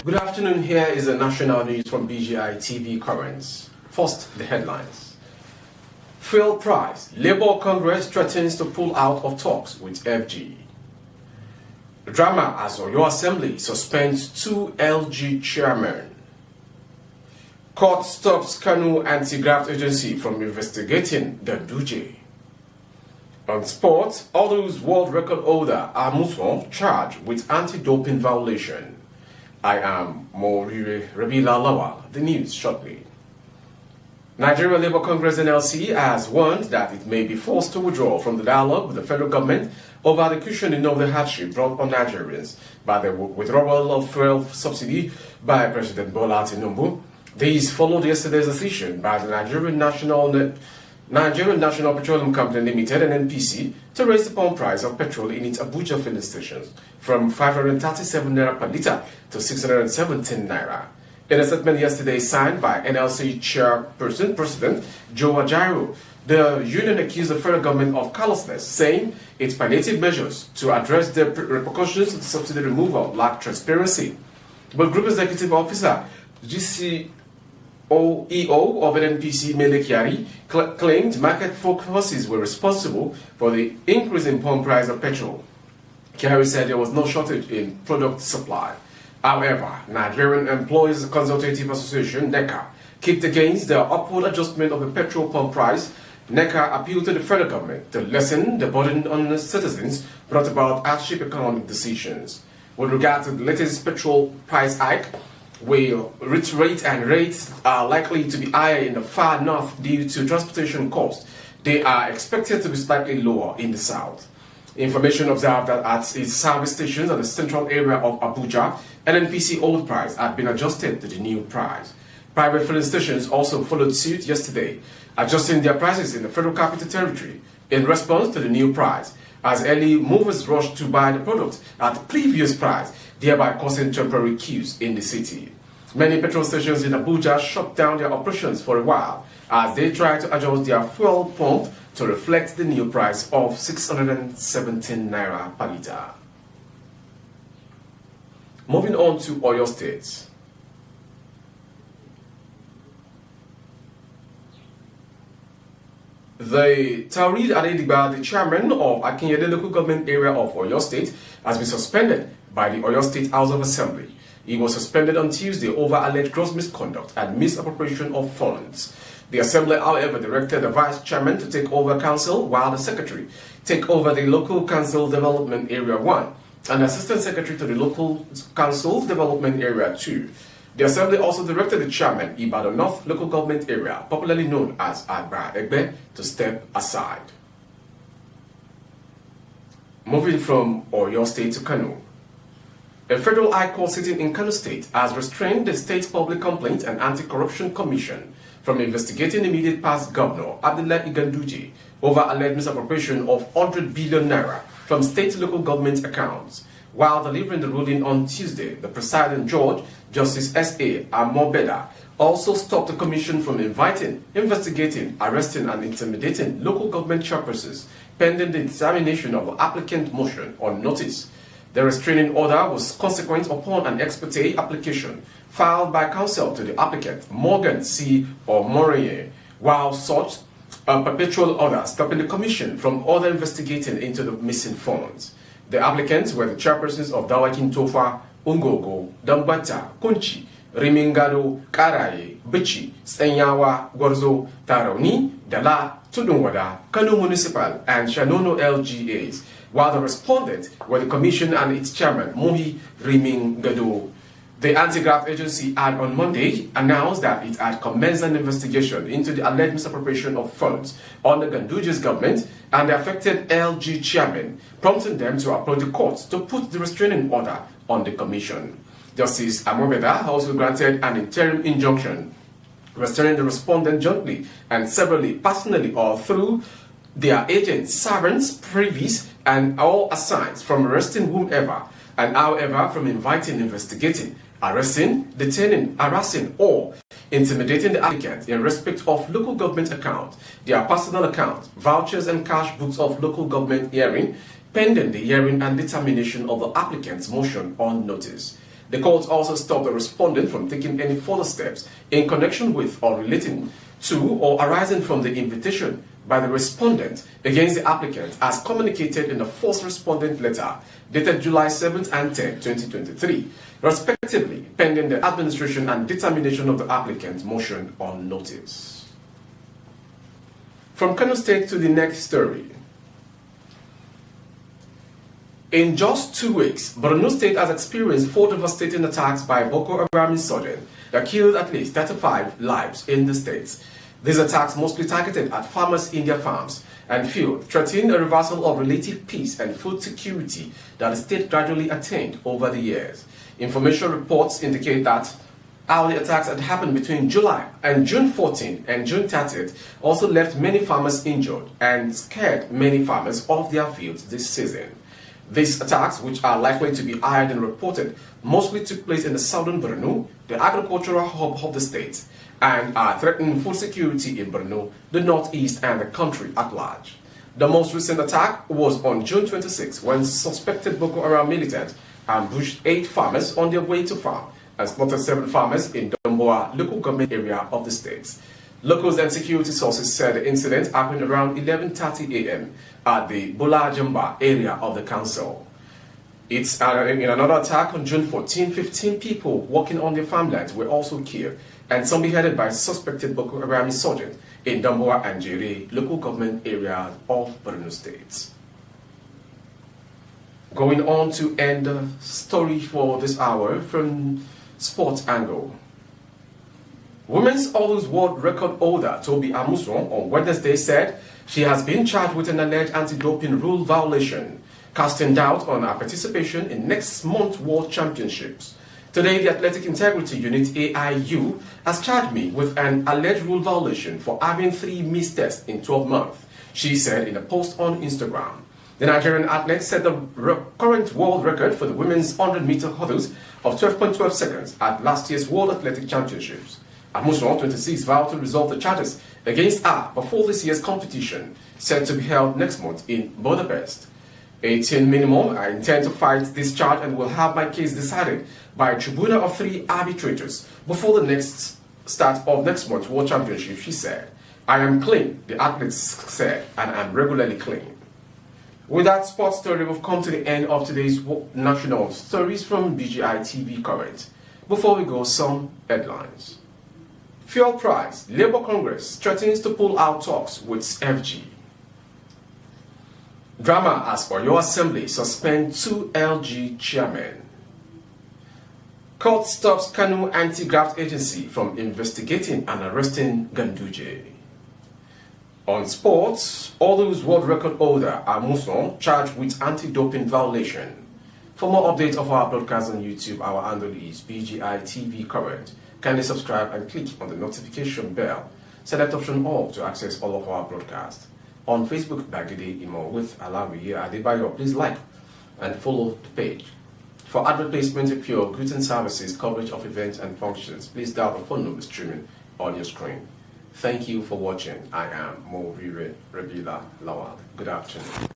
Good afternoon. Here is the national news from BGI TV Currents. First, the headlines. Fuel price. Labour Congress threatens to pull out of talks with FG. Drama as Oyo Assembly suspends 2 LG chairmen. Court stops KANO anti-graft agency from investigating Ganduje. On sports, Odu's world record holder Amuswon charged with anti-doping violation. I am Morire Rabila Lawal. The news shortly. Nigeria Labour Congress NLC has warned that it may be forced to withdraw from the dialogue with the federal government over the cushioning of the hardship brought on Nigerians by the withdrawal of fuel subsidy by President Bola Tinubu. These followed yesterday's decision by the Nigerian National Petroleum Company Limited and NPC to raise the pump price of petrol in its Abuja filling stations from 537 naira per litre to 617 naira. In a statement yesterday signed by NLC Chairperson President Joe Ajaero, the union accused the federal government of callousness, saying its palliative measures to address the repercussions of the subsidy removal lack transparency. But Group Executive Officer GCOEO of NNPC Mele Kyari claimed market forces were responsible for the increase in pump price of petrol. Kyari said there was no shortage in product supply. However, Nigerian Employees Consultative Association (NECA) kicked against the upward adjustment of the petrol pump price. NECA appealed to the federal government to lessen the burden on the citizens brought about hardship economic decisions. With regard to the latest petrol price hike, rates are likely to be higher in the far north due to transportation costs. They are expected to be slightly lower in the south. Information observed that at its service stations in the central area of Abuja, NNPC old price had been adjusted to the new price. Private filling stations also followed suit yesterday, adjusting their prices in the Federal Capital Territory in response to the new price, as early movers rushed to buy the product at the previous price, thereby causing temporary queues in the city. Many petrol stations in Abuja shut down their operations for a while as they tried to adjust their fuel pump to reflect the new price of 617 naira per litre. Moving on to Oyo State. The Taurid Adediba, the chairman of Akinyele local government area of Oyo State, has been suspended by the Oyo State House of Assembly. He was suspended on Tuesday over alleged gross misconduct and misappropriation of funds. The Assembly, however, directed the Vice Chairman to take over Council, while the Secretary take over the Local Council Development Area 1 and Assistant Secretary to the Local Council Development Area 2. The Assembly also directed the Chairman, Ibadan North Local Government Area, popularly known as Agba Egbe, to step aside. Moving from Oyo State to Kano. A federal high court sitting in Kano State has restrained the State's Public Complaints and Anti-Corruption Commission from investigating immediate past Governor Abdullahi Ganduje over alleged misappropriation of 100 billion naira from state local government accounts. While delivering the ruling on Tuesday, the presiding judge, Justice S.A. Amobeda, also stopped the commission from investigating, arresting, and intimidating local government chairpersons pending the examination of the applicant motion on notice. The restraining order was consequent upon an ex parte application filed by counsel to the applicant, Morgan C. Moraye, while such a perpetual order stopping the commission from further investigating into the missing funds. The applicants were the chairpersons of Dawakin Tofa, Ungogo, Dambata, Kunchi, Rimingado, Karaye, Bichi, Senyawa, Gorzo, Tarauni, Dala, Tudunwada, Kano Municipal, and Shanono LGAs, while the respondents were the commission and its chairman, Mohi Rimingado. The anti-graft agency had on Monday announced that it had commenced an investigation into the alleged misappropriation of funds under Ganduje's government and the affected LG chairman, prompting them to approach the courts to put the restraining order on the commission. Justice Amobeda also granted an interim injunction restraining the respondent jointly and severally, personally or through their agents, servants, privies, and all assigns from arresting whomever and however from inviting, investigating, arresting, detaining, harassing, or intimidating the applicant in respect of local government accounts, their personal accounts, vouchers and cash books of local government hearing, pending the hearing and determination of the applicant's motion on notice. The court also stopped the respondent from taking any further steps in connection with or relating to or arising from the invitation by the respondent against the applicant as communicated in the first respondent letter dated July 7th and 10th, 2023, respectively, pending the administration and determination of the applicant's motion on notice. From Kano State to the next story. In just 2 weeks, Borno State has experienced 4 devastating attacks by Boko Haram insurgents that killed at least 35 lives in the state. These attacks mostly targeted at farmers' India farms and fields, threatening a reversal of relative peace and food security that the state gradually attained over the years. Information reports indicate that how the attacks had happened between July and June 14 and June 30th also left many farmers injured and scared many farmers off their fields this season. These attacks, which are likely to be higher than reported, mostly took place in the southern Borno, the agricultural hub of the state, and are threatening food security in Borno, the northeast, and the country at large. The most recent attack was on June 26, when suspected Boko Haram militants ambushed 8 farmers on their way to farm and slaughtered 7 farmers in Damboa local government area of the state. Locals and security sources said the incident happened around 11:30 a.m. at the Bola Jamba area of the council. In another attack on June 14, 15 people working on their farmlands were also killed, and some beheaded by suspected Boko Haram insurgents in Damboa and Jere local government areas of Borno State. Going on to end the story for this hour from Sports Angle. Women's Always World Record holder Toby Amuson on Wednesday said she has been charged with an alleged anti-doping rule violation, casting doubt on her participation in next month's World Championships. Today, the Athletic Integrity Unit AIU has charged me with an alleged rule violation for having 3 missed tests in 12 months, she said in a post on Instagram. The Nigerian athlete set the current world record for the women's 100-meter hurdles of 12.12 seconds at last year's World Athletic Championships. Amuson, 26, vowed to resolve the charges against her before this year's competition, set to be held next month in Budapest. 18 minimum, I intend to fight this charge and will have my case decided by a tribunal of 3 arbitrators before the next start of next month's World Championship, she said. I am clean, the athlete said, and I am regularly clean. With that sports story, we've come to the end of today's national stories from BGI TV Current. Before we go, some headlines. Fuel price, Labour Congress threatens to pull out talks with FG. Drama as Oyo Assembly suspend 2 LG chairmen. Court stops KANO anti-graft agency from investigating and arresting Ganduje. On sports, Always World Record holder Amuson charged with anti-doping violation. For more updates of our broadcast on YouTube, our handle is BGI TV Current. Kindly subscribe and click on the notification bell. Select option all to access all of our broadcasts. On Facebook, Bagide Imo with Alawiye Adebayo, please like and follow the page. For advertisement of your goods and services, coverage of events and functions, please dial the phone number streaming on your screen. Thank you for watching. I am Mo Rabila Lawal. Good afternoon.